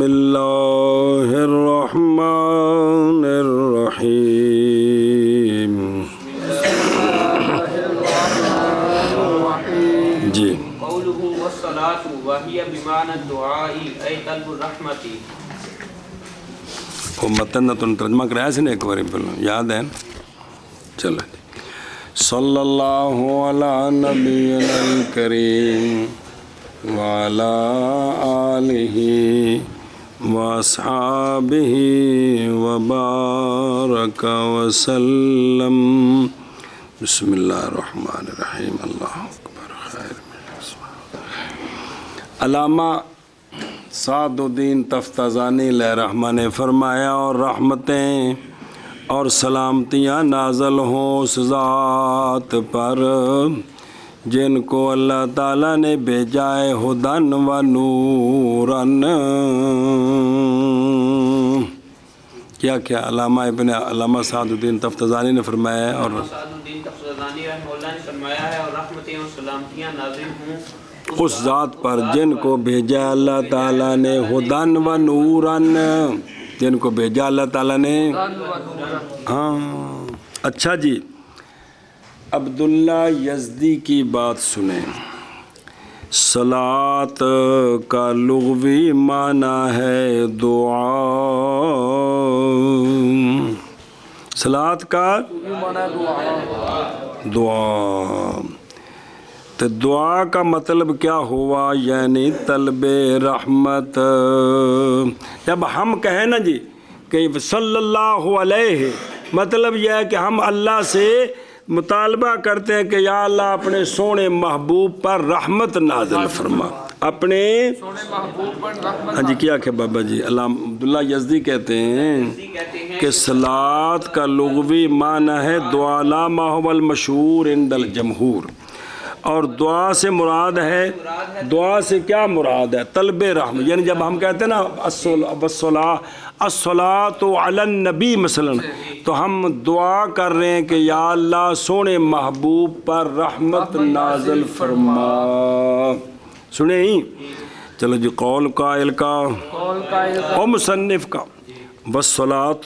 بسم اللہ الرحمن الرحیم. جی قوله والصلاة وهي بمعنى الدعاء أي طلب الرحمة. وہ متن تو ترجمہ کرایا سے نا ایک بار پہلے یاد ہے. چلو صلی اللہ علی نبینا الکریم وعلی آلہ واصحابہ وبارک وسلم. بسم اللہ الرحمن الرحیم. اللہ اکبر. خیر. علامہ سعد الدین تفتازانی علیہ رحمہ نے فرمایا اور رحمتیں اور سلامتیاں نازل ہوں اس ذات پر جن کو اللہ تعالیٰ نے بھیجا ہے ہدن و نورن. کیا علامہ سعد الدین تفتازانی نے فرمایا ہے اور سعد الدین تفتازانی رحمہ اللہ نے فرمایا ہے اور رحمتیں اور سلامتیاں نازل ہوں اس ذات پر جن کو بھیجا اللہ تعالیٰ نے ہدن و نورن. جن کو بھیجا اللہ تعالیٰ نے. ہاں اچھا جی. عبداللہ یزدی کی بات سنیں. صلاۃ کا لغوی معنی ہے دعا. صلاۃ کا دعا. تو دعا کا مطلب کیا ہوا؟ یعنی طلب رحمت. جب ہم کہیں نا جی کہ صلی اللہ علیہ، مطلب یہ ہے کہ ہم اللہ سے مطالبہ کرتے ہیں کہ یا اللہ اپنے سونے محبوب پر رحمت نازل فرما. اپنے ہاں جی کیا کہ بابا جی علامہ عبداللہ یزدی کہتے ہیں کہ صلاۃ کا لغوی معنی ہے دعا لا ما هو المشہور عند الجمہور. اور دعا سے مراد ہے، دعا سے کیا مراد ہے؟ طلب رحمت. یعنی جب ہم کہتے ہیں نا الصلاۃ علی النبی مثلا، تو ہم دعا کر رہے ہیں کہ یا اللہ سونے محبوب پر رحمت نازل فرما. سنیں ہی. چلو جی قول قائل کا اور مصنف کا. والصلاۃ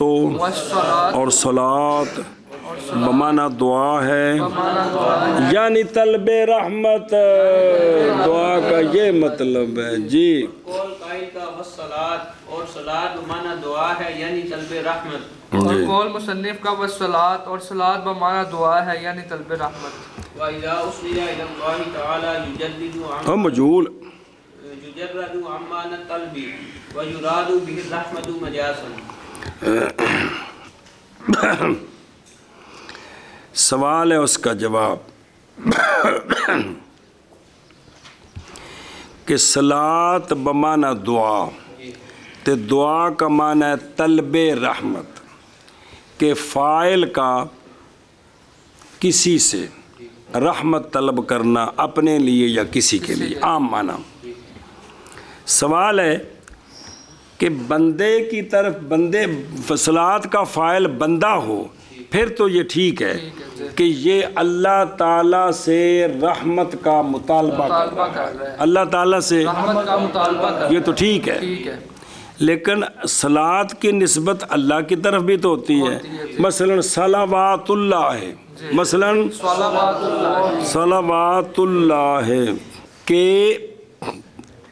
اور صلاۃ بمعنی دعا ہے، یعنی طلب رحمت. دعا کا یہ مطلب ہے جی. قول قائل کا والصلاۃ اور صلاۃ بمعنی دعا ہے یعنی طلب رحمت. اور قول مصنف کا والصلاۃ اور صلاۃ بمعنی دعا ہے یعنی طلب رحمت. وَإِذَا أُصْلِيَ إِلَى اللَّهِ تَعَالَى يُجَدِّدُ مجهول يُجَرَّدُ عَمَّانَ الطَّلْبِ وَيُرَادُ بِهِ الرَّحْمَةُ مَجَازًا. سوال ہے اس کا جواب کہ صلاۃ بمعنی دعا، تے دعا کا معنی ہے طلب رحمت، کہ فاعل کا کسی سے رحمت طلب کرنا اپنے لیے یا کسی کے لیے. عام معنی. سوال ہے کہ بندے کی طرف صلاۃ کا فاعل بندہ ہو پھر تو یہ ٹھیک ہے کہ یہ اللہ تعالیٰ سے رحمت کا مطالبہ کر رہا ہے. اللہ تعالیٰ سے رحمت کا مطالبہ کر یہ تو ٹھیک ہے. لیکن صلاۃ کی نسبت اللہ کی طرف بھی تو ہوتی ہے. مثلا صلوات اللہ ہے، مثلا صلوات اللہ ہے کہ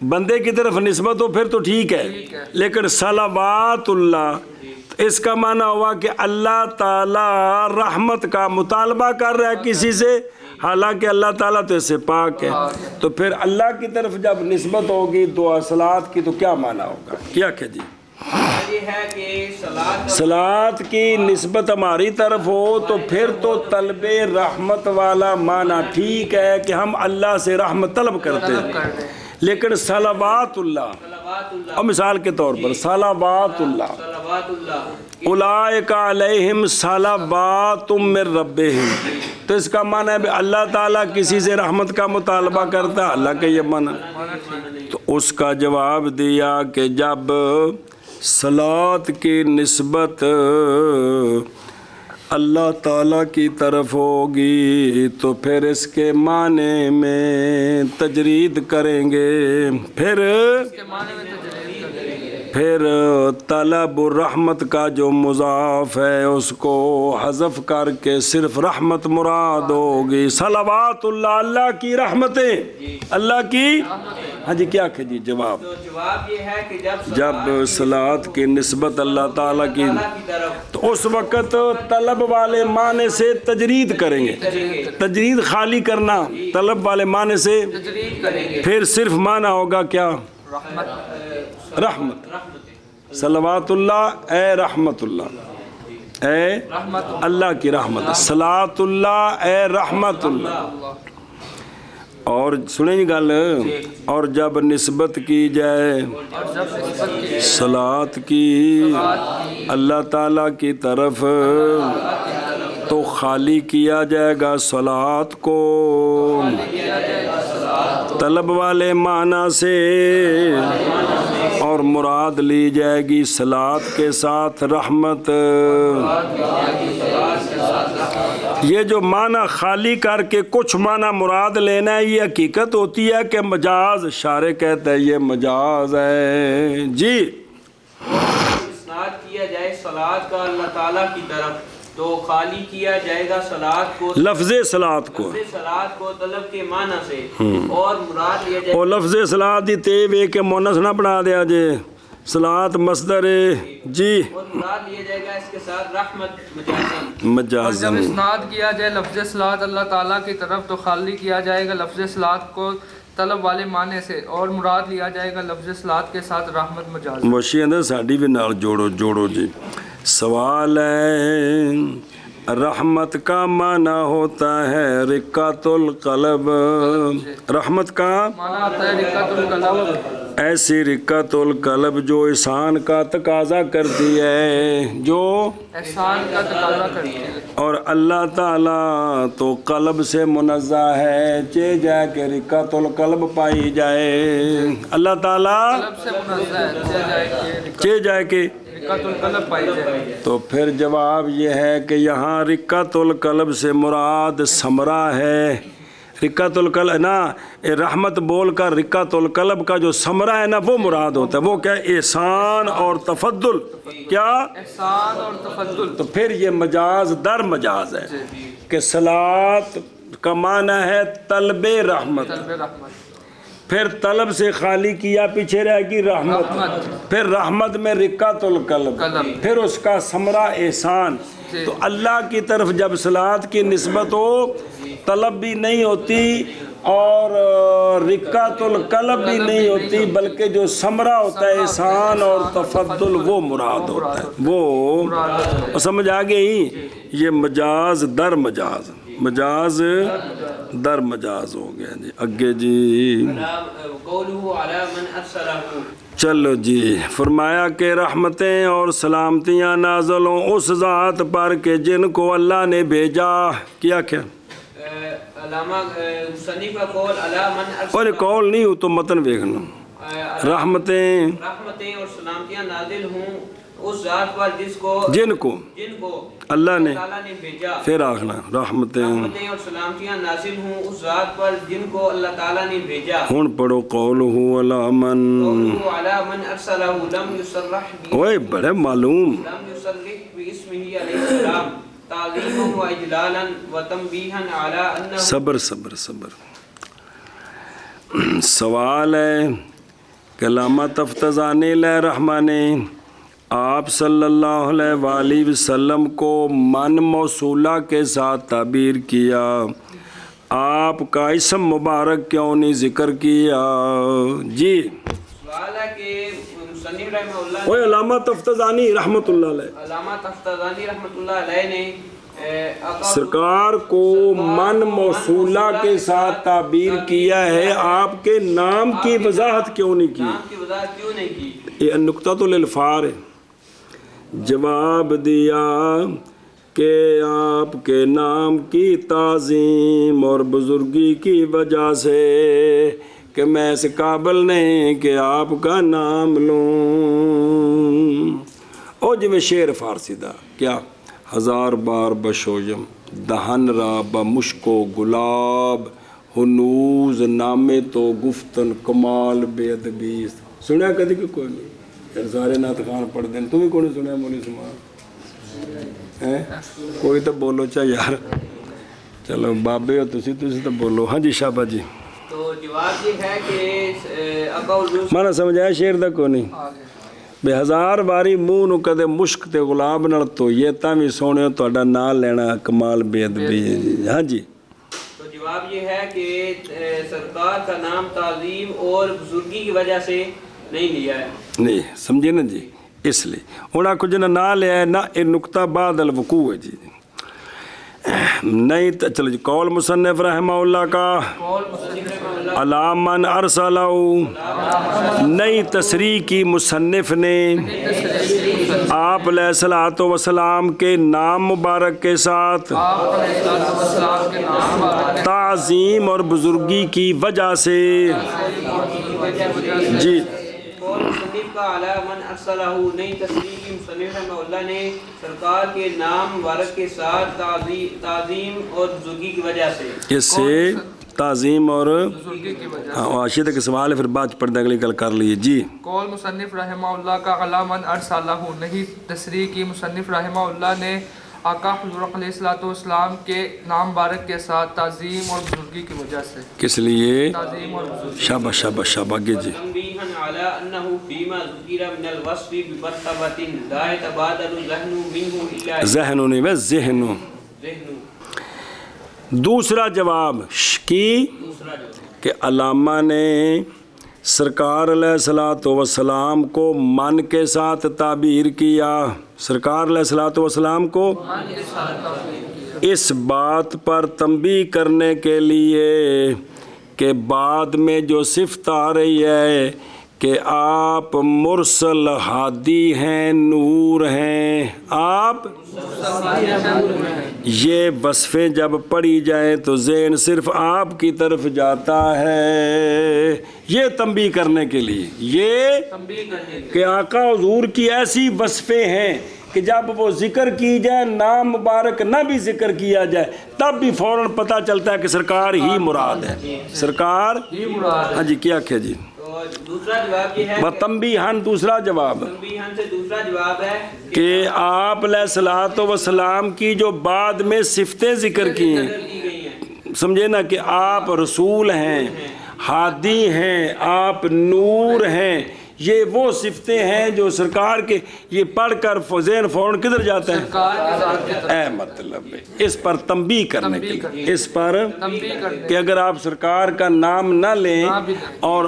بندے کی طرف نسبت ہو پھر تو ٹھیک ہے. لیکن صلوات اللہ اس کا معنی ہوا کہ اللہ تعالیٰ رحمت کا مطالبہ کر رہا ہے کسی سے، حالانکہ اللہ تعالیٰ تو اس سے پاک ہے. تو پھر اللہ کی طرف جب نسبت ہوگی دعا صلاۃ کی تو کیا معنی ہوگا؟ کیا کہ جی یہ ہے کہ صلاۃ کی نسبت ہماری طرف ہو تو پھر تو طلب رحمت والا معنی ٹھیک ہے کہ ہم اللہ سے رحمت طلب کرتے ہیں. لیکن صلوات اللہ، اور مثال کے طور پر صلوات اللہ اولئک علیہم صلوات من ربہم، تو اس کا معنی ہے اللہ تعالیٰ کسی سے رحمت کا مطالبہ کرتا ہے. اللہ کا یہ معنی. تو اس کا جواب دیا کہ جب صلاۃ کی نسبت اللہ تعالیٰ کی طرف ہوگی تو پھر اس کے معنی میں تجرید کریں گے. پھر پھر طلب رحمت کا جو مضاف ہے اس کو حذف کر کے صرف رحمت مراد ہوگی. صلوات اللہ، اللہ کی رحمتیں، اللہ کی. ہاں جی کیا کہ جی جواب؟ تو جواب یہ ہے کہ جب صلات کی نسبت اللہ تعالیٰ کی طرف تو اس وقت طلب والے معنی سے تجرید کریں گے. تجرید خالی کرنا، طلب والے معنی سے تجرید کریں گے. پھر صرف معنی ہوگا کیا؟ رحمت. رحمت. صلوات اللہ اے رحمت اللہ، اے رحمت اللہ کی رحمت. صلات اللہ اے رحمت اللہ. اور سنیں جی گل، اور جب نسبت کی جائے اور جب نسبت کی صلات کی اللہ تعالیٰ کی طرف تو خالی کیا جائے گا صلات کو طلب والے معنی سے، اور مراد لی جائے گی صلات کے ساتھ رحمت. یہ جو معنی خالی کر کے کچھ معنی مراد لینا ہے یہ حقیقت ہوتی ہے کہ مجاز. شارع کہتا ہے یہ مجاز ہے. جی اسناد کیا جائے صلات کا اللہ تعالیٰ کی طرف تو خالی کیا جائے گا صلات کو، لفظ صلات کو، صلات کو طلب کے معنی سے، اور مراد لیا جائے اور لفظ صلات دی تے وے کے مونس نہ بنا دیا جے. صلات مصدر ہے جی، اور مراد لیا جائے گا اس کے ساتھ رحمت مجازن. اور مجازن. جب اسناد کیا جائے لفظ صلات اللہ تعالیٰ کی طرف تو خالی کیا جائے گا لفظ صلات کو طلب والے معنی سے، اور مراد لیا جائے گا لفظ صلات کے ساتھ رحمت مجاز. وشی اندر ساڈی بھی نال جوڑو جی. سوال ہے رحمت کا معنی ہوتا ہے رقۃ القلب. رحمت کا معنی ہوتا ہے رقۃ القلب، ایسی رقۃ القلب جو احسان کا تقاضا کرتی ہے، جو احسان کا تقاضا کرتی ہے. اور اللہ تعالیٰ تو قلب سے منزہ ہے، چے جائے کہ رقۃ القلب پائی جائے. اللہ تعالیٰ قلب سے منزہ ہے، چے جائے کہ رقۃ القلب پائی جائے. تو پھر جواب یہ ہے کہ یہاں رقۃ القلب سے مراد ثمرہ ہے. رقۃ القلب نا، رحمت بول کر رقۃ القلب کا جو ثمرہ ہے نا وہ مراد ہوتا ہے. وہ کیا؟ احسان اور تفضل. کیا؟ احسان اور تفضل. تو پھر یہ مجاز در مجاز ہے کہ صلات کا معنی ہے طلب رحمت. طلب رحمت. پھر طلب سے خالی کیا پیچھے رہے گی رحمت. پھر رحمت میں رقۃ القلب، پھر اس کا ثمرہ احسان. تو اللہ کی طرف جب صلات کی نسبت ہو طلب بھی نہیں ہوتی اور رقۃ القلب بھی نہیں ہوتی، بلکہ جو ثمرہ ہوتا ہے احسان اور تفضل وہ مراد ہوتا ہے. وہ سمجھ آ گئی؟ یہ مجاز در مجاز، مجاز در مجاز ہو گیا جی. اگے جی قولہ علی من ارسلہ. چلو جی، فرمایا کہ رحمتیں اور سلامتیاں نازل ہوں اس ذات پر کہ جن کو اللہ نے بھیجا. کیا کیا؟ علامہ مصنف کا قول علی من ارسلہ، اور قول نہیں ہو تو متن دیکھنا. رحمتیں اور سلامتیاں نازل ہوں اس ذات پر جن کو اللہ نے تعالیٰ نے بھیجا. پھر آخنا رحمتیں اور سلامتیاں نازل ہوں اس ذات پر جن کو اللہ تعالیٰ نے بھیجا. ہوں پڑھو قولہ علی من. قولہ علی من ارسلہ لم یصرح اوے بڑے معلوم. لم یصرح باسمہ علیہ السلام تعظیما و اجلالا و تنبیہا علی انہ. صبر صبر صبر. سوال ہے کہ علامہ تفتزانی علیہ رحمہ نے آپ صلی اللہ علیہ وآلہ وسلم کو من موصولہ کے ساتھ تعبیر کیا، آپ کا اسم مبارک کیوں نہیں ذکر کیا؟ جی سوال ہے کہ مصنف رحمہ اللہ وہ علامہ تفتزانی رحمۃ اللہ علیہ، علامہ تفتزانی رحمۃ اللہ علیہ نے سرکار کو من موصولہ کے ساتھ تعبیر کیا ہے، آپ کے نام کی وضاحت کیوں نہیں کی؟ نام کی وضاحت کیوں نہیں کی؟ یہ نقطۃ الالفار ہے. جواب دیا کہ آپ کے نام کی تعظیم اور بزرگی کی وجہ سے کہ میں اس قابل نہیں کہ آپ کا نام لوں. او جو شعر فارسی دا کیا؟ ہزار بار بشویم دہن را بمشک و گلاب ہنوز نامے تو گفتن کمال بے ادبی. سنیا کدی کہ کوئی نہیں؟ پھر سارے نعت خان پڑھ دیں تم بھی کون سنیا مولوی سمان کوئی تو بولو چا یار چلو بابے ہو تسی تو بولو ہاں جی شابہ جی تو جواب یہ ہے کہ آقا حضور مانا سمجھایا شیر دا کو نہیں بے ہزار باری منہ نو کدے مشک تے غلاب نال تو یہ تاوی سونے تہاڈا نام لینا کمال بے ادبی ہاں جی تو جواب یہ ہے کہ سرکار کا نام تعظیم اور بزرگی کی وجہ سے نہیں لیا ہے نہیں سمجھے نا جی اس لیے ہوں آخو جنا نہ لیا ہے نہ یہ نقطہ بعد الوقوع ہے جی نہیں چلو جی قول مصنف رحمہ اللہ کا علامن ارسلہ نئی تصریح کی مصنف نے آپ علیہ الصلوۃ والسلام کے نام مبارک کے ساتھ تعظیم اور بزرگی کی وجہ سے جی مصنف کا اعلیٰ من ارسلہ نئی تصریح کی مصنف رحمہ اللہ نے سرکار کے نام مبارک کے ساتھ تعظیم اور بزرگی کی وجہ سے اس سے تعظیم اور عاشیت کے سوال ہے پھر بات پڑھ دیں اگلی گل کر لیے جی قول مصنف رحمہ اللہ کا اعلیٰ من ارسلہ نئی تصریح کی مصنف رحمہ اللہ نے آقا حضور علیہ السلام کے نام مبارک کے ساتھ تعظیم اور بزرگی کی وجہ سے کس لیے تعظیم اور بزرگی شاباش شاباش شاباش آگے جی تنبیہاً علی انہ فیما ذکر من الوصف بمرتبۃ لا يتبادل الذہن منہ الا ذہنوں نے وہ ذہنوں ذہن دوسرا جواب کی کہ علامہ نے سرکار علیہ الصلوۃ والسلام کو من کے ساتھ تعبیر کیا سرکار علیہ الصلوۃ والسلام کو اس بات پر تنبیہ کرنے کے لیے کہ بعد میں جو صفت آ رہی ہے کہ آپ مرسل ہادی ہیں نور ہیں آپ یہ وصفیں جب پڑھی جائیں تو ذہن صرف آپ کی طرف جاتا ہے یہ تنبیہ کرنے کے لیے یہ کہ آقا حضور کی ایسی وصفیں ہیں کہ جب وہ ذکر کی جائے نام مبارک نہ بھی ذکر کیا جائے تب بھی فوراً پتہ چلتا ہے کہ سرکار ہی مراد ہے سرکار ہاں جی کیا کیا جی دوسرا جواب یہ ہے تنبیہاً دوسرا جواب تنبیہاً سے دوسرا جواب ہے کہ آپ علیہ الصلوۃ والسلام کی جو بعد میں صفتیں ذکر کی ہیں سمجھے نا کہ آپ رسول ہیں ہادی ہیں آپ نور ہیں یہ وہ صفتیں ہیں جو سرکار کے یہ پڑھ کر ذہن فوراً کدھر جاتا ہے اے مطلب اس پر تنبیہ کرنے کے لیے اس پر کہ اگر آپ سرکار کا نام نہ لیں اور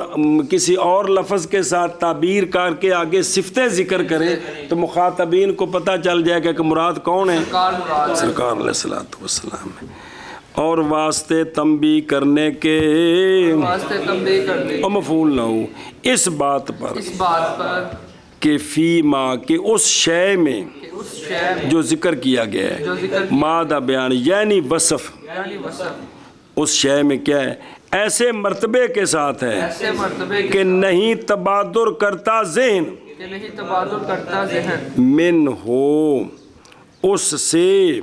کسی اور لفظ کے ساتھ تعبیر کر کے آگے صفتیں ذکر کریں تو مخاطبین کو پتہ چل جائے گا کہ مراد کون ہے سرکار علیہ الصلوۃ والسلام ہے اور واسطے تنبیہ کرنے کے اور مفعول نہ ہو اس بات پر کہ فی ما کہ اس شے میں جو ذکر کیا گیا ہے مادہ بیان یعنی وصف اس شے میں کیا ہے ایسے مرتبے کے ساتھ ہے کہ نہیں تبادر کرتا ذہن من ہو اس سے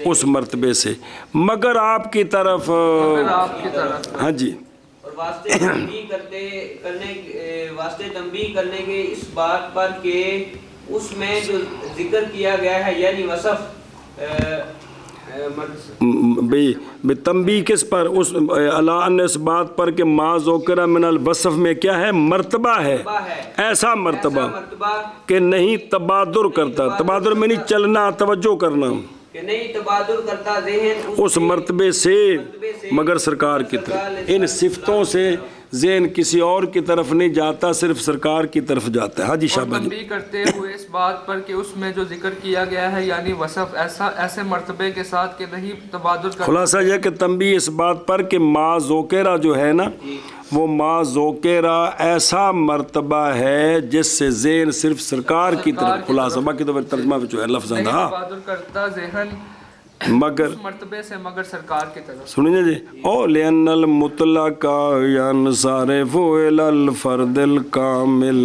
اس مرتبے سے مگر آپ کی طرف ہاں جی اور واسطے تنبیہ کرنے کے اس بات پر کہ اس میں جو ذکر کیا گیا ہے یعنی وصف تنبیہ کس پر اس اللہ اس بات پر کہ ما ذکر من الوصف میں کیا ہے مرتبہ ہے ایسا مرتبہ کہ نہیں تبادر کرتا تبادر میں نہیں چلنا توجہ کرنا کہ نہیں تبادر کرتا ذہن اس مرتبے سے مگر سرکار کی طرف ان صفتوں سے ذہن کسی اور کی طرف نہیں جاتا صرف سرکار کی طرف جاتا ہے حاجی شاہ تنبیہ کرتے ہوئے اس بات پر کہ اس میں جو ذکر کیا گیا ہے یعنی وصف ایسے مرتبے کے ساتھ کہ نہیں تبادر کرتا خلاصہ یہ کہ تنبیہ اس بات پر کہ ما ذکرہ جو ہے نا وہ ما ذکرہ ایسا مرتبہ ہے جس سے ذہن صرف سرکار کی طرف خلاصہ باقی تو ترجمہ جو ہے لفظ نہیں تبادر کرتا ذہن مگر مرتبے سے مگر سرکار کی طرف سنیے جی او لین المطلق ینصرف الی الفرد الکامل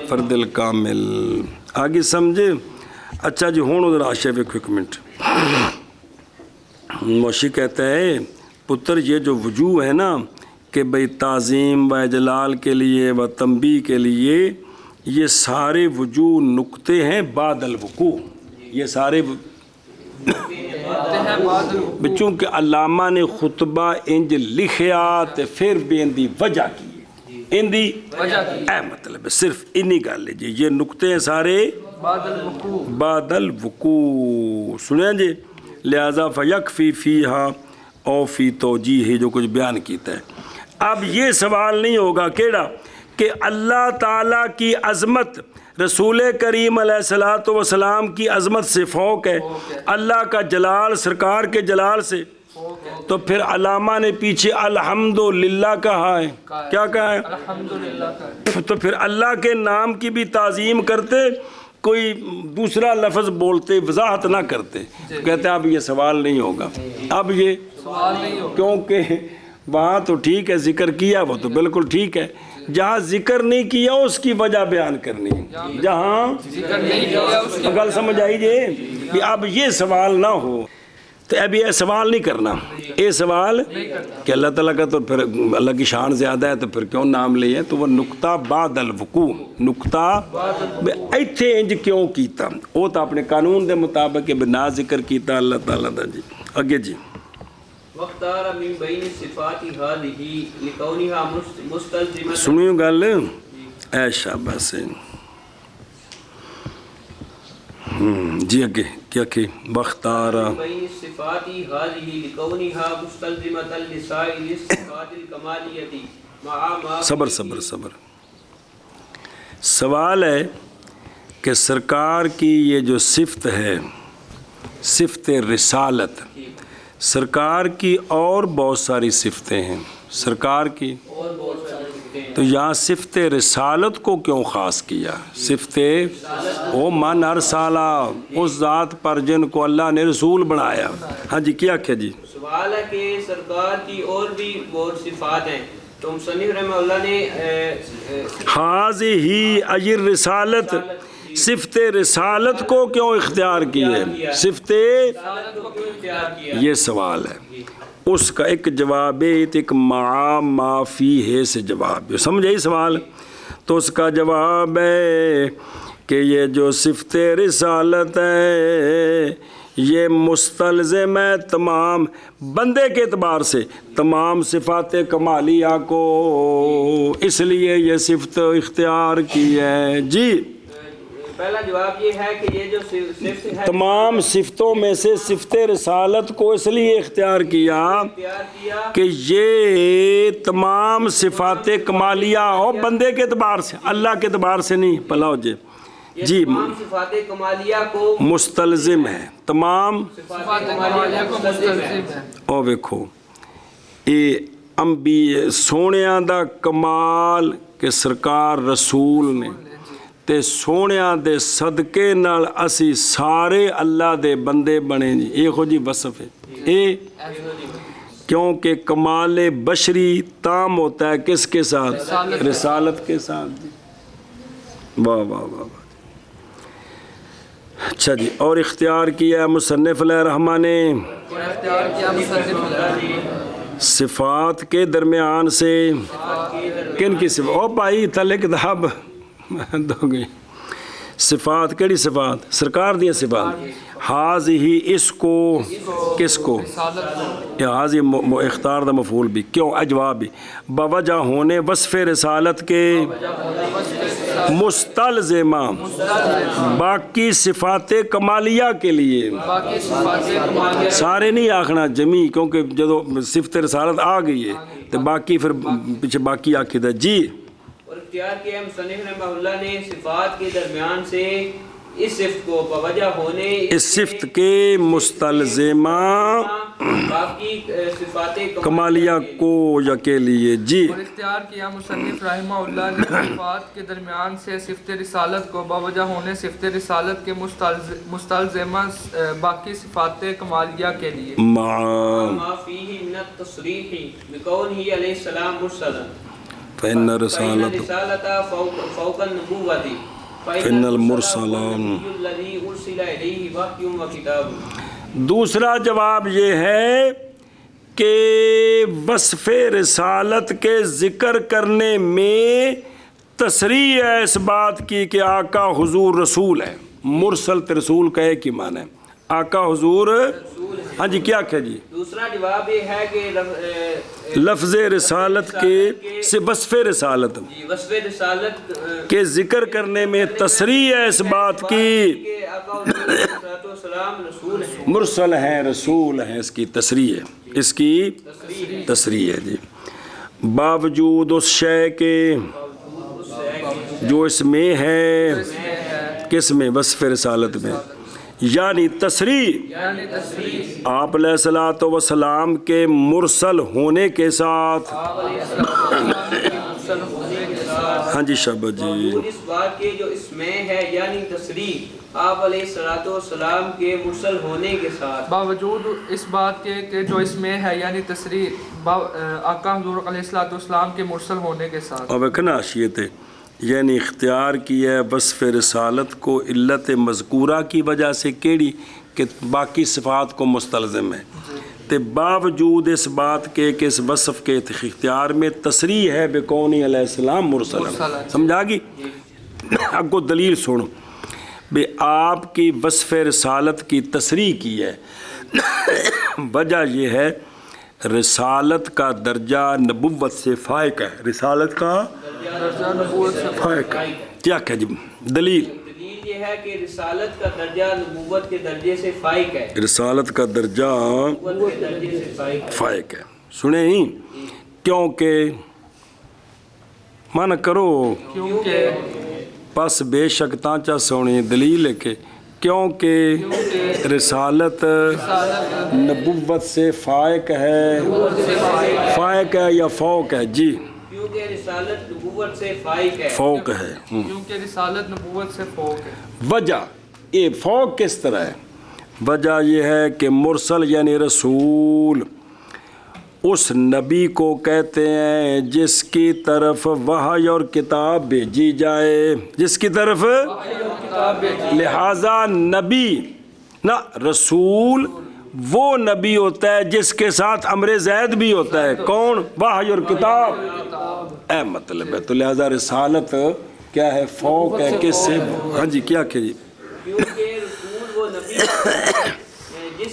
فرد الکامل آگے سمجھے اچھا جی ہوں ادھر آشے ویکھو ایک منٹ موشی کہتا ہے پتر یہ جو وجوہ ہے نا کہ بھئی تعظیم و اجلال کے لیے و تنبیہ کے لیے یہ سارے وجوہ نقطے ہیں بعد الوقوع، یہ سارے بچوں کہ علامہ نے خطبہ انج لکھیا تے پھر بھی اندی وجہ کی اندی اے مطلب ہے صرف انی گل ہے جی، یہ نقطے ہیں سارے بعد الوقوع سنیں جی، لہذا فیکفی فیہا او فی توجیہ جو کچھ بیان کیتا ہے۔ اب یہ سوال نہیں ہوگا کیڑا کہ اللہ تعالیٰ کی عظمت رسول کریم علیہ الصلوۃ والسلام کی عظمت سے فوق ہے، اللہ کا جلال سرکار کے جلال سے، تو پھر علامہ نے پیچھے الحمدللہ کہا ہے، کیا کہا ہے؟ الحمدللہ۔ تو پھر اللہ کے نام کی بھی تعظیم کرتے، کوئی دوسرا لفظ بولتے، وضاحت نہ کرتے، کہتے اب یہ سوال نہیں ہوگا، اب یہ کیونکہ وہاں تو ٹھیک ہے ذکر کیا، وہ تو بالکل ٹھیک ہے، جہاں ذکر نہیں کیا اس کی وجہ بیان کرنی، جہاں ذکر نہیں کیا اس کی گل سمجھ آئی جی کہ اب یہ سوال نہ ہو، تو اب یہ سوال نہیں کرنا، یہ سوال کہ اللہ تعالیٰ کا تو پھر اللہ کی شان زیادہ ہے تو پھر کیوں نام لے ہے، تو وہ نقطہ بعد الوقوع، نقطہ ایتھے انج کیوں کیتا، وہ تو اپنے قانون دے مطابق بنا ذکر کیتا اللہ تعالیٰ دا جی۔ اگے جی واختار من بین صفات هذه لكونها مستلزمة، سنیو گل اے شاباش جی اگے کیا کہ واختار من بین صفات هذه لكونها مستلزمة لسائر الصفات الکمالیہ مع ما صبر صبر صبر، سوال ہے کہ سرکار کی یہ جو صفت ہے، صفت رسالت، سرکار کی اور بہت ساری صفتیں ہیں سرکار کی، تو یہاں صفت رسالت کو کیوں خاص کیا؟ صفت او من ارسالہ، اس ذات پر جن کو اللہ نے رسول بنایا۔ ہاں جی کیا کیا جی؟ سوال ہے کہ سرکار کی اور بھی بہت صفات ہیں، تو مصنف رحمہ اللہ نے ہی اجر رسالت، صفت رسالت کو کیوں اختیار کی ہے؟ صفت یہ سوال ہے، اس کا ایک جواب ہے، ایک ما فی ہے سے جواب ہے، سمجھ آئی سوال؟ تو اس کا جواب ہے کہ یہ جو صفت رسالت ہے یہ مستلزم ہے تمام بندے کے اعتبار سے تمام صفات کمالیہ کو، اس لیے یہ صفت اختیار کی ہے جی۔ پہلا جواب یہ ہے کہ یہ جو صفت ہے تمام صفتوں میں سے صفت رسالت کو اس لیے اختیار کیا کہ یہ تمام صفات کمالیہ اور بندے کے اعتبار سے، اللہ کے اعتبار سے نہیں، پلاؤ جی تمام صفات کمالیہ کو مستلزم ہے، تمام صفات کمالیہ کو مستلزم ہے۔ او ویکھو یہ انبیاء سونیاں دا کمال کہ سرکار رسول نے تے سونیاں دے صدقے نال اسی سارے اللہ دے بندے بنے جی، یہ خو جی وصف ہے، یہ کیونکہ کمال بشری تام ہوتا ہے کس کے ساتھ؟ رسالت کے ساتھ جی۔ واہ واہ واہ واہ۔ اچھا جی، اور اختیار کیا مصنف علیہ الرحمٰن نے صفات کے درمیان سے، کن کی صفات؟ او بھائی تھلے کتاب دو گئی، صفات کیڑی صفات؟ سرکار دی صفات، ہی اس کو کس کو؟ حاضی اختار دا مفعول بھی، کیوں؟ اجواب بھی بوجہ ہونے وصف رسالت کے مستلزمہ باقی صفات کمالیہ کے لیے، سارے نہیں آکھنا جمی، کیونکہ جدو صفت رسالت آ گئی ہے تو باقی پھر پیچھے باقی آکھی دا جی۔ اور اختیار کیا مصنف رحمہ اللہ نے صفات کے درمیان سے اس صفت کو بوجہ ہونے اس صفت کے مستلزمہ باقی صفات کمالیہ کو یا کے لیے جی۔ اور اختیار کیا مصنف رحمہ اللہ نے صفات کے درمیان سے صفت رسالت کو بوجہ ہونے صفت رسالت کے مستلزمہ باقی صفات کمالیہ کے لیے ما فیہ من التصریح بکونہ علیہ السلام مرسلا فإن رسالت فوق النبوۃ فإن المرسلان۔ الذی ارسل الیہ وحی و کتاب۔ دوسرا جواب یہ ہے کہ وصف رسالت کے ذکر کرنے میں تصریح ہے اس بات کی کہ آقا حضور رسول ہے. مرسل تے رسول کا ایک ہی معنی ہے. آقا حضور ہاں جی کیا کہا جی. دوسرا جواب یہ ہے کہ لفظ رسالت کے سے وصف رسالت وصف رسالت کے ذکر کرنے میں تصریح ہے اس بات کی کہ آقا حضور علیہ الصلوۃ والسلام رسول ہیں. مرسل ہیں رسول ہیں اس کی تصریح ہے. اس کی تصریح ہے جی. باوجود اس شے کے جو اس میں ہے کس میں وصف رسالت میں یعنی تصریح آپ علیہ الصلوۃ والسلام کے مرسل ہونے کے ساتھ. ہاں جی شاباش جی. اس بات کے جو اس میں ہے یعنی تصریح آپ علیہ الصلوۃ والسلام کے مرسل ہونے کے ساتھ. باوجود اس بات کے کہ جو اس میں ہے یعنی تصریح آقا حضور علیہ الصلوۃ والسلام کے مرسل ہونے کے ساتھ. اب ایک نا حیثیت ہے یعنی اختیار کی ہے وصف رسالت کو علت مذکورہ کی وجہ سے کیڑی کہ باقی صفات کو مستلزم ہے. تے باوجود اس بات کے کہ اس وصف کے اختیار میں تصریح ہے بکونی علیہ السلام مرسل. سمجھا گی. اب کو دلیل سنو بے آپ کی وصف رسالت کی تصریح کی ہے. وجہ یہ ہے رسالت کا درجہ نبوت سے فائق ہے. رسالت کا فائق ہے. کیا کہ جی دلیل دلیل یہ ہے کہ رسالت کا درجہ نبوت کے درجے سے فائق ہے. رسالت کا درجہ نبوت کے درجے سے فائق ہے. سنیں ہی کیونکہ من کرو کیونکہ پس بے شک تانچہ سونی دلیل ہے کہ کیونکہ رسالت نبوت سے فائق ہے. فائق ہے یا فوق ہے جی. کیونکہ رسالت نبوت سے فائق ہے. فوق ہے. کیونکہ رسالت نبوت سے فوق ہے. وجہ یہ فوق کس طرح ہے. وجہ یہ ہے کہ مرسل یعنی رسول اس نبی کو کہتے ہیں جس کی طرف وحی اور کتاب بھیجی جائے. جس کی طرف لہذا نبی نہ رسول وہ نبی ہوتا ہے جس کے ساتھ امر زید بھی ہوتا ہے. کون؟ وحی اور کتاب. اے مطلب ہے تو لہذا رسالت کیا ہے فوق ہے کس سے. ہاں جی کیا کہ جی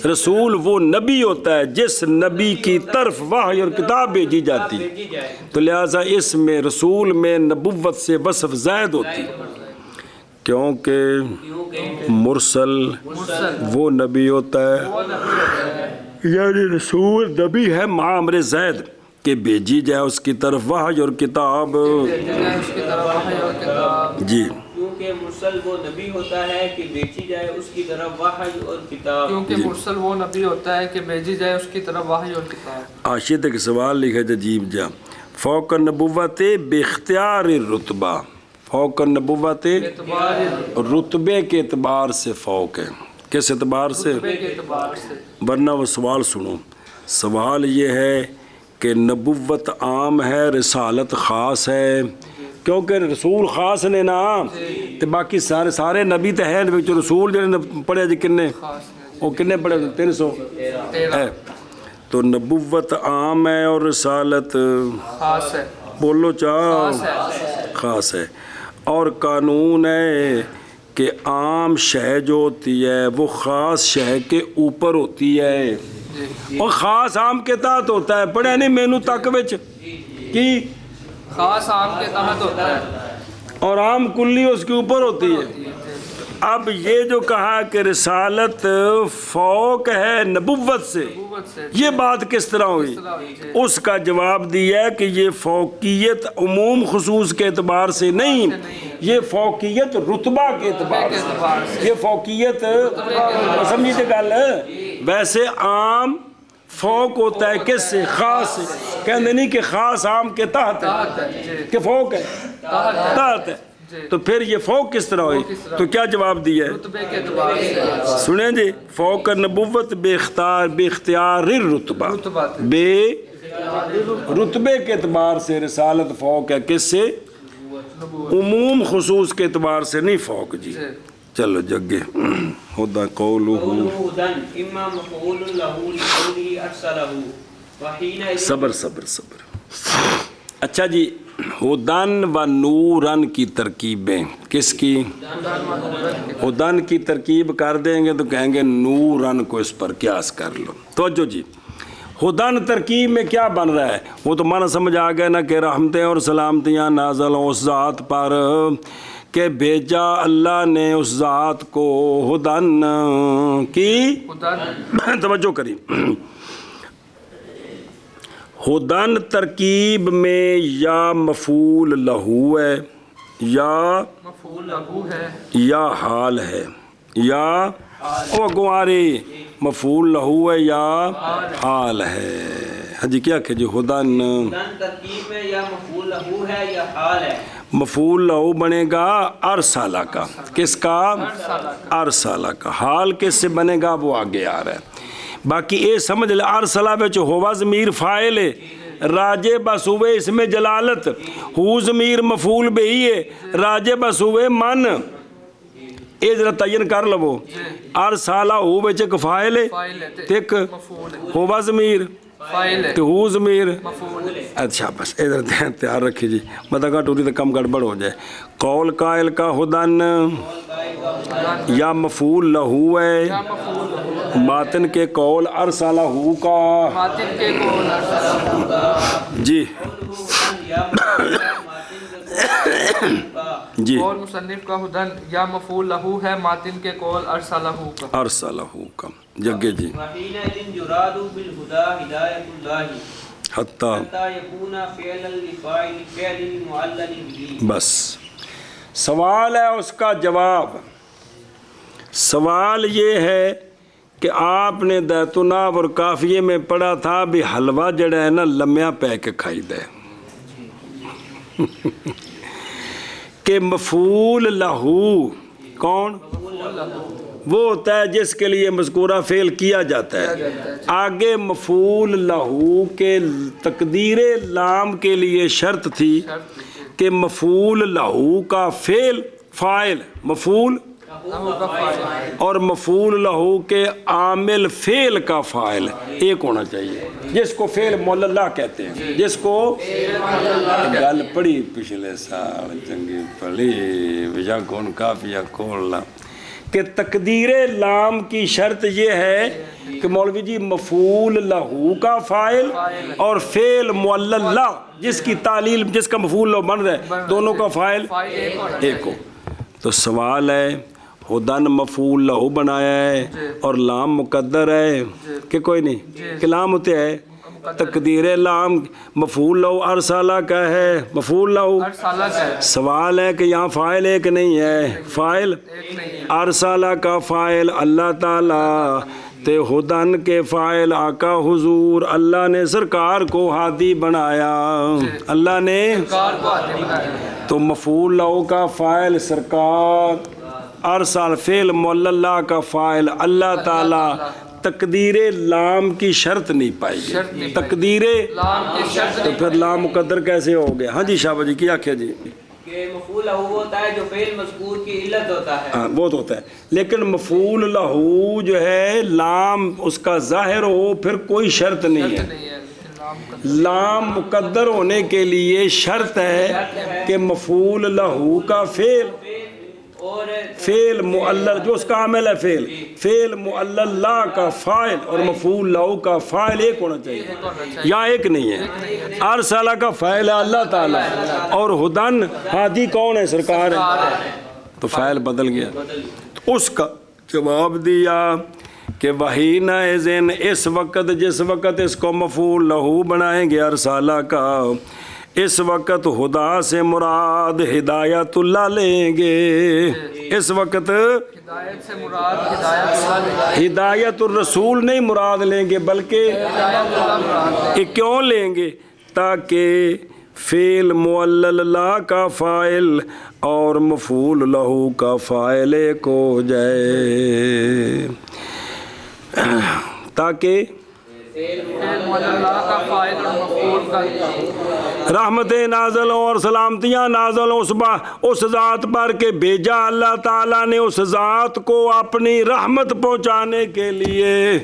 رسول وہ نبی ہوتا ہے جس نبی کی طرف وحی اور کتاب بھیجی جاتی ہے. تو لہٰذا اس میں رسول میں نبوت سے وصف زائد ہوتی ہے کیونکہ مرسل وہ نبی ہوتا ہے یعنی رسول نبی ہے مع امر زید کہ بھیجی جائے اس کی طرف وحی اور کتاب. جی کیونکہ مرسل وہ نبی ہوتا ہے کہ بھیجی جائے اس کی طرف وحی اور کتاب. کیونکہ مرسل وہ نبی ہوتا ہے کہ بھیجی جائے اس کی طرف وحی اور کتاب. آشیت ایک سوال لکھا ہے عجیب جا. فوق النبوت باختیار الرتبہ. فوق النبوت رتبے کے اعتبار سے فوق ہے. کس اعتبار سے؟ ورنہ وہ سوال سنو. سوال یہ ہے کہ نبوت عام ہے رسالت خاص ہے کیونکہ رسول خاص نے نا تو باقی سارے نبی تو ہیں رسول جنہیں پڑھے جی کنے وہ کنے پڑھے 300 ہے. تو نبوت عام ہے اور رسالت خاص ہے. بولو چاہو خاص ہے. اور قانون ہے کہ عام شے جو ہوتی ہے وہ خاص شے کے اوپر ہوتی ہے اور خاص عام کے تحت ہوتا ہے. پڑھے نہیں مینو تک وچ کی خاص عام کے تحت ہوتا ہے اور عام کلی اس کے اوپر ہوتی ہے. اب یہ جو کہا کہ رسالت فوق ہے نبوت سے یہ بات کس طرح ہوئی؟ اس کا جواب دیا ہے کہ یہ فوقیت عموم خصوص کے اعتبار سے نہیں یہ فوقیت رتبہ کے اعتبار سے. یہ فوقیت سمجھیے گل ویسے عام فوق ہوتا ہے کس سے؟ خاص سے. کہنے نہیں کہ خاص عام کے تحت ہے کہ فوق ہے تحت ہے. تو پھر یہ فوق کس طرح ہوئی؟ تو کیا جواب دیا ہے سنیں جی. فوق نبوت بے اختیار الرتبہ بے رتبے کے اعتبار سے رسالت فوق ہے کس سے؟ عموم خصوص کے اعتبار سے نہیں فوق. جی چلو جگے ہدا قولہ اما مفعول له لقوله ارسلہ وحين صبر صبر صبر. اچھا جی، ہدن و نورن کی ترکیبیں کس کی؟ ہدن کی ترکیب کر دیں گے تو کہیں گے نورن کو اس پر قیاس کر لو. توجہ جی، ہدن ترکیب میں کیا بن رہا ہے؟ وہ تو مانا سمجھ آ گیا نا کہ رحمتیں اور سلامتیاں نازل ہوں اس ذات پر کہ بھیجا اللہ نے اس ذات کو ہدن کی. توجہ کری، ہدن ترکیب میں یا مفعول لہو ہے یا مفعول لہو ہے یا حال ہے یا او گواری مفعول لہو ہے یا حال ہے. ہاں جی کیا کہ جی ہدن ہدن ترکیب میں یا مفعول لہو ہے یا حال ہے. مفعول لہو بنے گا ارسالہ کا. کس کا؟ ارسالہ کا. حال کس سے بنے گا وہ آگے آ رہا ہے. باقی اے سمجھ لے ارسلہ وچ ہوا ضمیر فاعل ہے، راجع بس ہوئے اس میں جلالت، ہو ضمیر مفعول بہی ہے، راجع بس ہوئے من. اے ذرا تعین کر لو. ارسالہ ہو وچ ایک فاعل ہے ایک ہوا ضمیر فاعل ہے تو ہو ضمیر. مفعول ہے. اچھا بس ادھر تیار رکھیے جی، مطلب ٹوری تو کم گڑبڑ ہو جائے. قول قائل کا ہدن یا مفعول لہو ہے، ماتن کے قول ارسالہ ہو کا ماتن کے قول ارسالہ کا جی جی قول مصنف کا ہدن یا مفعول لہو ہے، ماتن کے قول ارسالہ کا. ارسالہ ہو کا جگہ جی. وحينئذ يراد بالهدى هداية الله حتیٰ حتى يكون فعلا لفاعل فعل معلل به. بس سوال ہے اس کا جواب. سوال یہ ہے کہ آپ نے دیت و ناف اور کافیے میں پڑھا تھا بھی حلوہ جڑا ہے نا لمیاں پہ کے کھائی دے کہ مفعول لہو کون؟ وہ ہوتا ہے جس کے لیے مذکورہ فعل کیا جاتا ہے. آگے مفعول لہو کے تقدیر لام کے لیے شرط تھی کہ مفعول لہو کا فعل فاعل مفعول اور مفعول لہو کے عامل فعل کا فاعل ایک ہونا چاہیے، جس کو فعل معللہ کہتے ہیں. جس کو گل پڑھی پچھلے سال چنگی پڑھی بجا کون کافیہ کھولنا کہ تقدیر لام کی شرط یہ ہے کہ مولوی جی مفعول لہو کا فاعل اور فعل معللہ جس کی تعلیل جس کا مفعول لہو بن رہا ہے دونوں کا فاعل ایک ہو. تو سوال ہے ہدن مفعول لہو بنایا ہے اور لام مقدر ہے کہ کوئی نہیں کہ لام ہوتے ہے تقدیر لام مفعول لہو ارسالہ کا ہے مفعول لہو ارسالہ کا ہے. سوال ہے کہ یہاں فاعل ایک نہیں ہے فاعل ارسالہ کا فاعل اللہ تعالیٰ تے ہدن کے فاعل آقا حضور اللہ نے سرکار کو ہادی بنایا. اللہ نے کار کو آتے بنایا. تو مفعول لہو کا فاعل سرکار ارسال فعل معللہ کا فاعل اللہ تعالیٰ. تقدیر لام کی شرط نہیں پائی گئی. تقدیر لام کی شرط تو پھر لام مقدر کیسے ہو گیا؟ ہاں جی شاہ جی کیا کیا جی کہ مفعول لہو ہوتا ہے جو فعل مذکور کی علت ہوتا ہے. ہاں وہ تو ہوتا ہے، لیکن مفعول لہو جو ہے لام اس کا ظاہر ہو پھر کوئی شرط نہیں ہے. نہیں ہے لیکن لام کا لام مقدر ہونے کے لیے شرط ہے کہ مفعول لہو کا فعل اور فعل معلل جو اس کا عامل ہے فعل معلل لا کا فاعل اور مفعول لہو کا فاعل ایک ہونا چاہیے یا ایک نہیں ہے. ارسالہ کا فاعل ہے اللہ تعالیٰ اور ہدن ہادی کون ہے؟ سرکار ہے. تو فاعل بدل گیا. اس کا جواب دیا کہ وحینئذ اس وقت جس وقت اس کو مفعول لہو بنائیں گے ارسالہ کا اس وقت خدا سے مراد ہدایت اللہ لیں گے. اس وقت ہدایت سے مراد ہدایت اللہ ہدایت الرسول نہیں مراد لیں گے بلکہ ہدایت اللہ مراد یہ کیوں لیں گے؟ تاکہ فعل معلل لا کا فاعل اور مفعول لہو کا فاعل ایک ہو جائے. تاکہ اللہ کا فاعل اور مفعول کا رحمتیں نازل ہوں اور سلامتیاں نازل ہوں اس ذات پر کہ بھیجا اللہ تعالیٰ نے اس ذات کو اپنی رحمت پہنچانے کے لیے.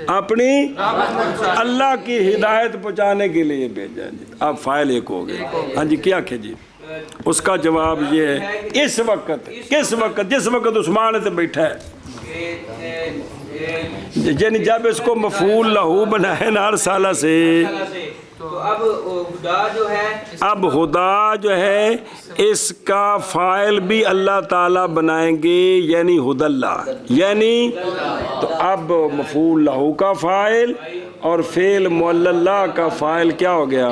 اپنی اللہ کی ہدایت پہنچانے کے لیے بھیجا جی. اب فائل ایک ہو گیا. ہاں جی کیا کہ جی اس کا جواب یہ ہے اس وقت کس وقت جس وقت عثمان سے بیٹھا ہے یعنی جب اس کو مفعول لہو بنائے نا ارسالہ سے تو اب خدا جو ہے اب خدا جو ہے اس کا فاعل بھی اللہ تعالیٰ بنائیں گے یعنی خدا اللہ یعنی تو اب مفعول لہو کا فاعل اور فعل معلل کا فاعل کیا ہو گیا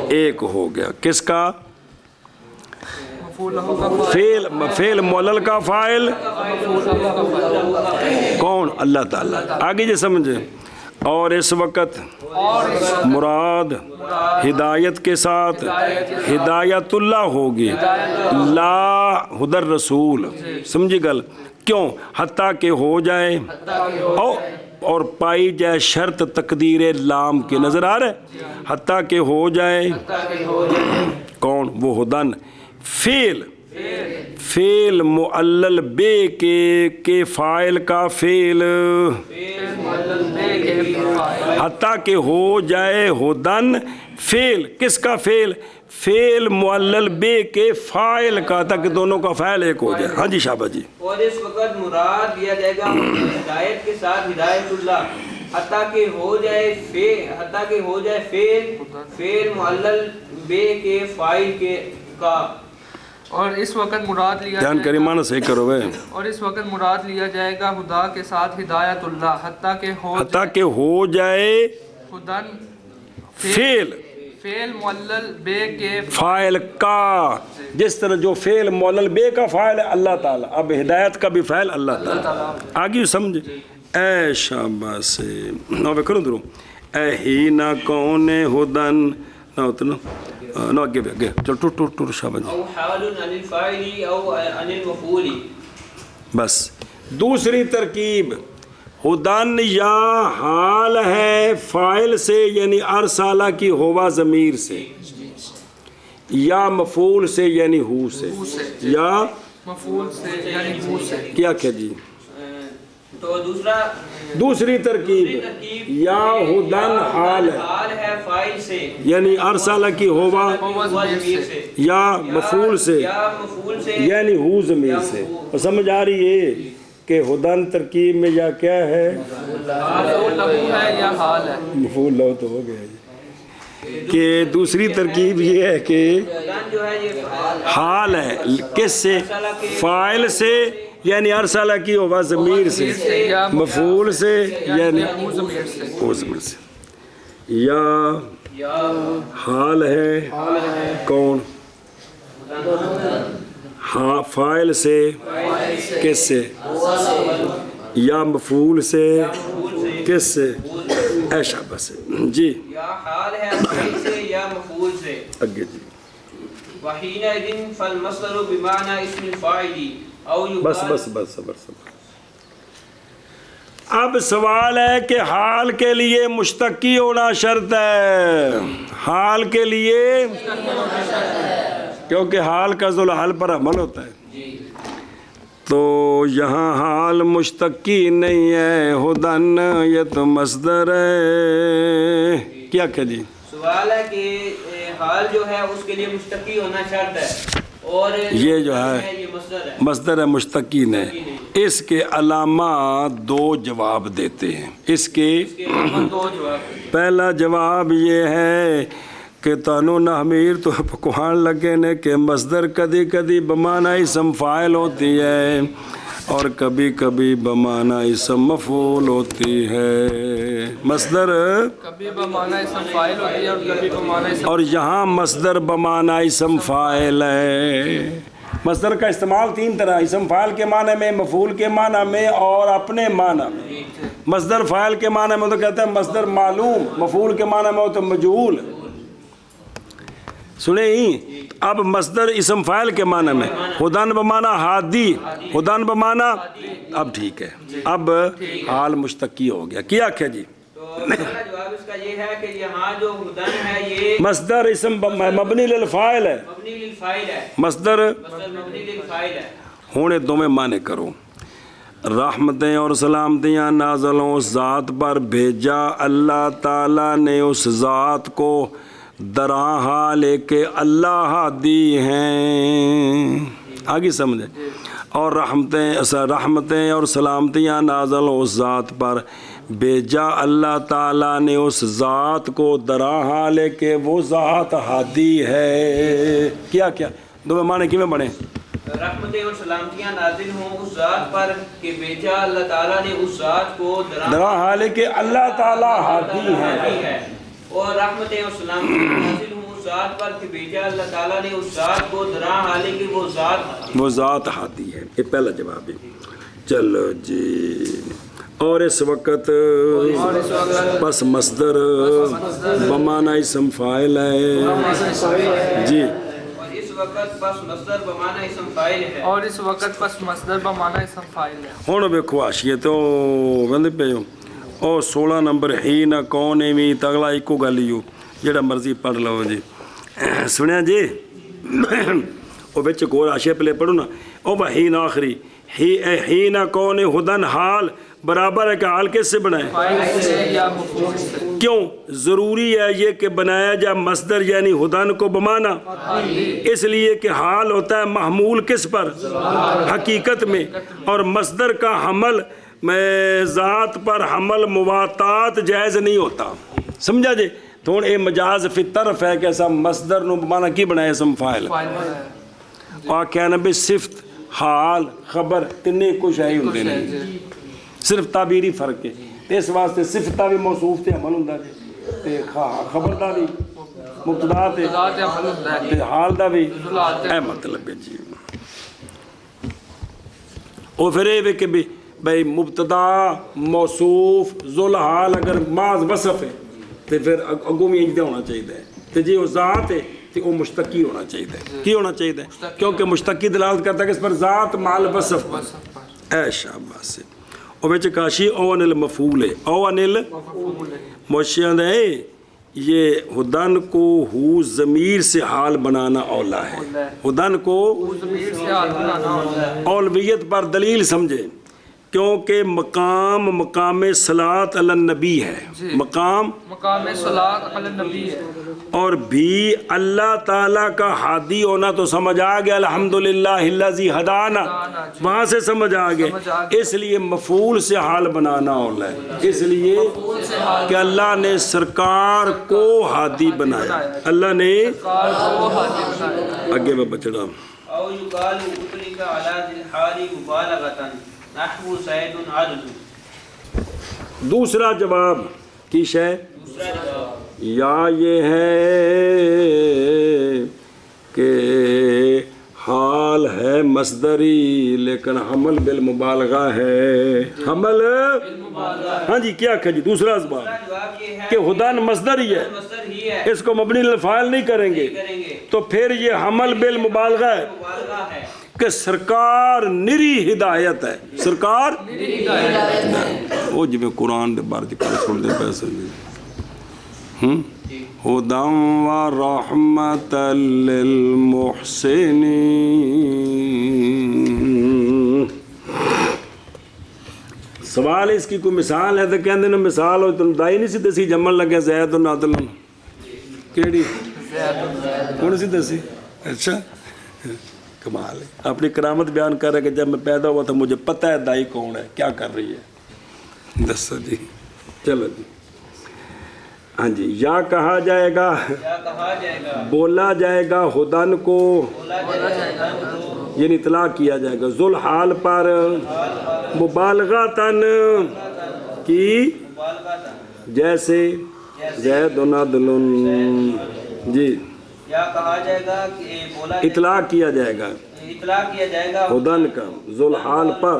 ایک ہو گیا. کس کا فعل معلل کا فاعل کون اللہ تعالیٰ. آگے جی سمجھے. اور اس وقت مراد ہدایت کے ساتھ ہدایت اللہ ہوگی لا ہدر رسول. سمجھی گل کیوں حتیٰ کہ ہو جائے اور پائی جائے شرط تقدیر لام کی. نظر آ رہے حتیٰ کہ ہو جائے کون وہ ہدن فعل معلل بے کے فاعل کا فعل حتیٰ کہ ہو جائے ہدن فعل کس کا فعل معلل بے کے فاعل کا تک دونوں کا فاعل ایک ہو جائے. ہاں جی شابہ جی. اور اس وقت مراد دیا جائے گا ہدایت کے ساتھ ہدایت اللہ حتیٰ کہ ہو جائے فعل معلل بے کے فاعل کے کا. اور اس وقت مراد لیا دھیان کری معنی صحیح کرو بھائی. اور اس وقت مراد لیا جائے گا خدا کے ساتھ ہدایت اللہ حتیٰ کہ ہو جائے خدن فعل معلل بے کے فاعل کا جس طرح جو فعل معلل بے کا فاعل ہے اللہ تعالیٰ اب ہدایت کا بھی فاعل اللہ تعالیٰ. آگے سمجھ اے شاباش سے نو کرو درو اے ہی نہ کون ہدن نہ اتنا نو اگے بھی چل ٹور شاباش. او حال عن الفاعل او عن المفعول. بس دوسری ترکیب ہدن یا حال ہے فاعل سے یعنی ارسالہ کی ہوا ضمیر سے یا مفعول سے یعنی ہو سے یا مفعول سے یعنی ہو سے. کیا کہ جی تو دوسری ترکیب یا ہدن حال ہے فاعل سے یعنی ارسالہ کی ہوا یا مفعول سے یعنی ہو ضمیر سے. سمجھ آ رہی ہے کہ ہدن ترکیب میں یا کیا ہے یا حال ہے. مفعول لہو تو ہو گیا کہ دوسری ترکیب یہ ہے کہ حال ہے کس سے فاعل سے یعنی ارسالہ کی ہوا ضمیر سے مفعول سے یعنی ہو ضمیر سے یا حال ہے کون ہاں فاعل سے کس سے یا مفعول سے کس سے اے شاباش سے جی یا حال ہے فاعل سے یا مفعول سے. اگے جی وحینئذ فالمصدر بمعنى اسم الفاعل او بس صبر. اب سوال ہے کہ حال کے لیے مشتقی ہونا شرط ہے. حال کے لیے کیونکہ حال کا ذل حال پر عمل ہوتا ہے تو یہاں حال مشتقی نہیں ہے ہدن یہ تو مصدر ہے. کیا کہ جی سوال ہے کہ حال جو ہے اس کے لیے مشتقی ہونا شرط ہے اور یہ جو ہے مصدر ہے مشتقی نے. اس کے علامات دو جواب دیتے ہیں. اس کے پہلا جواب یہ ہے کہ تانو نحمیر تو پکوان لگے نے کہ مصدر کدی کدی بمعنی اسم فاعل ہوتی ہے اور کبھی کبھی بمعنی اسم مفعول ہوتی ہے. مصدر کبھی بمعنی اسم فاعل ہوتی ہے اور کبھی بمعنی اسم اور یہاں مصدر بمعنی اسم فاعل ہے. مصدر کا استعمال تین طرح اسم فاعل کے معنی میں مفعول کے معنی میں اور اپنے معنی میں. مصدر فاعل کے معنی میں تو کہتے ہیں مصدر معلوم مفعول کے معنی میں ہو تو مجہول. سنیں ہی اب مصدر اسم فاعل کے معنی میں ہدن بمعنی ہادی ہدن بمعنی اب ٹھیک ہے اب حال مشتقی ہو گیا. کیا کیا جی جواب اس کا یہ ہے کہ یہاں جو ہدن ہے یہ مصدر اسم مبنی للفاعل ہے مبنی للفاعل ہے مصدر مبنی للفاعل ہے. ہونے دو میں معنی کرو رحمتیں اور سلامتیاں نازل ہوں اس ذات پر بھیجا اللہ تعالیٰ نے اس ذات کو درا حال کہ اللہ ہادی ہیں. آگے سمجھے. اور رحمتیں اور سلامتیاں نازل ہوں اس ذات پر بھیجا اللہ تعالیٰ نے اس ذات کو درا حال کہ وہ ذات ہادی ہے. کیا دو معنی کیویں بنے؟ رحمتیں اور سلامتیاں نازل ہوں اس ذات پر کہ بھیجا اللہ تعالیٰ نے اس ذات کو درا حال کہ اللہ تعالیٰ ہادی ہے. اور رحمتیں اور سلامتیاں نازل ہوں اس ذات پر کہ بھیجا اللہ تعالیٰ نے اس ذات کو درا حال کہ وہ ذات ہادی ہے. یہ پہلا جواب ہے. چلو جی. اور اس وقت پس مصدر بمعنی اسم فاعل ہے. جی. اس وقت پس مصدر بمعنی اسم فاعل ہے. اور اس وقت پس مصدر بمعنی اسم فاعل ہے. ہن ویکھو حاشیے تو وندے پے ہو اور 16 نمبر ہی نہ کون وی تگلا ایکو گل ہی ہو جڑا مرضی پڑھ لو جی. سنیا جی او وچ گور حاشیے پہلے پڑھو نا. او بہی نہ آخری ہی نہ کون ہدن حال برابر ہے کہ حال کس سے بنائے؟ فاعل سے یا مفعول سے. کیوں ضروری ہے یہ کہ بنایا جائے مصدر یعنی ہدن کو بمانا؟ اس لیے کہ حال ہوتا ہے محمول کس پر؟ حقیقت میں. اور مصدر کا حمل ذات پر حمل مواتات جائز نہیں ہوتا. سمجھا جی. تھوڑا یہ مجاز فی طرف ہے کہ ایسا مصدر نو بمانا کی بنایا اسم فاعل. اور کہنا بھی صفت حال خبر تنے کچھ ہے ہی ہوندے نہیں. صرف تعبیری فرق ہے. اس واسطے صفت بھی موصوف تے عمل ہوندا ہے تے خبر دا بھی مبتدا تے حال دا بھی اے مطلب ہے جی. او پھر اے کہ بھئی مبتدا موصوف ذل حال اگر ماض وصف ہے تے پھر اگوں بھی انج ہونا چاہیے تے جی وہ ذات ہے تے وہ مشتقی ہونا چاہیے. کی ہونا چاہیے؟ کیونکہ مشتقی دلالت کرتا ہے کہ اس پر ذات مال وصف پر. اے شاباش سے. او وچ کاشی او انل مفعول ہے. او انل موشیاں دے یہ ہدن کو ہو ضمیر سے حال بنانا اولا ہے. ہدن کو ضمیر سے حال بنانا اولا ہے. اولویت پر دلیل سمجھے کیونکہ مقام صلاۃ علی النبی ہے. مقام صلاۃ علی النبی ہے. اور بھی اللہ تعالیٰ کا ہادی ہونا تو سمجھ آ گیا الحمدللہ الذی ہدانا وہاں سے سمجھ آ گیا. اس لیے مفعول سے حال بنانا ہونا ہے. اس لیے کہ اللہ نے سرکار کو ہادی بنایا. اللہ نے آگے میں بچڑا او یقال اطلق علی ذی الحال مبالغۃ نحو زید عدل. دوسرا جواب کی شے یا یہ ہے کہ حال ہے مصدری لیکن حمل بالمبالغہ ہے. حمل ہاں جی کیا کہ جی دوسرا جواب کہ ہدن مصدر ہی ہے. اس کو مبنی للفاعل نہیں کریں گے تو پھر یہ حمل بالمبالغہ ہے کہ سرکار نری ہدایت ہے. سرکار وہ جی میں قرآن دے بار جی کر چھوڑ دے پیسے ہدم و رحمت للمحسنین. سوال اس کی کوئی مثال ہے تو کہندے نے مثال ہو تم دائی نہیں سی دسی جمن لگے زید و عدل کیڑی کون سی دسی؟ اچھا کمال ہے. اپنی کرامت بیان کر رہے کہ جب میں پیدا ہوا تھا مجھے پتہ ہے دائی کون ہے کیا کر رہی ہے. دسو جی. چلو جی. ہاں جی. یا کہا جائے گا بولا جائے گا ہدن کو یعنی اطلاع کیا جائے گا ذل حال پر مبالغتاً کی جیسے زید و عدل. جی یا کہا جائے گا کہ بولا اطلاع کیا جائے گا ہدن کا ذل حال پر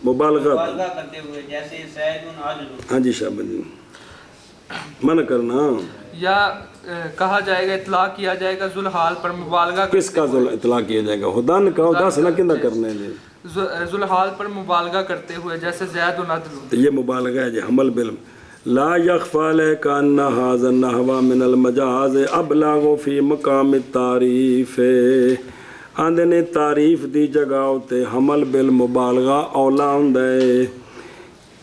مبالغہ کرتے ہوئے جیسے زید عدل. ہاں جی شاباش جی. من کرنا یا کہا جائے گا اطلاع کیا جائے گا ذل حال پر مبالغہ. کس کا اطلاع کیا جائے گا؟ ہدن کا. دس نہ کندہ کرنے جی ذل حال پر مبالغہ کرتے ہوئے جیسے زید و عدل. یہ مبالغہ ہے جی. حمل بالم لا یخفی علیک ان ھذا النحو من المجاز ابلغ فی مقام التعریف. ਆਂਦੇ ਨੇ ਤਾਰੀਫ ਦੀ ਜਗ੍ਹਾ ਉੱਤੇ ਹਮਲ ਬਿਲ ਮੁਬਾਲਗਾ ਔਲਾ ਹੁੰਦਾ ਹੈ,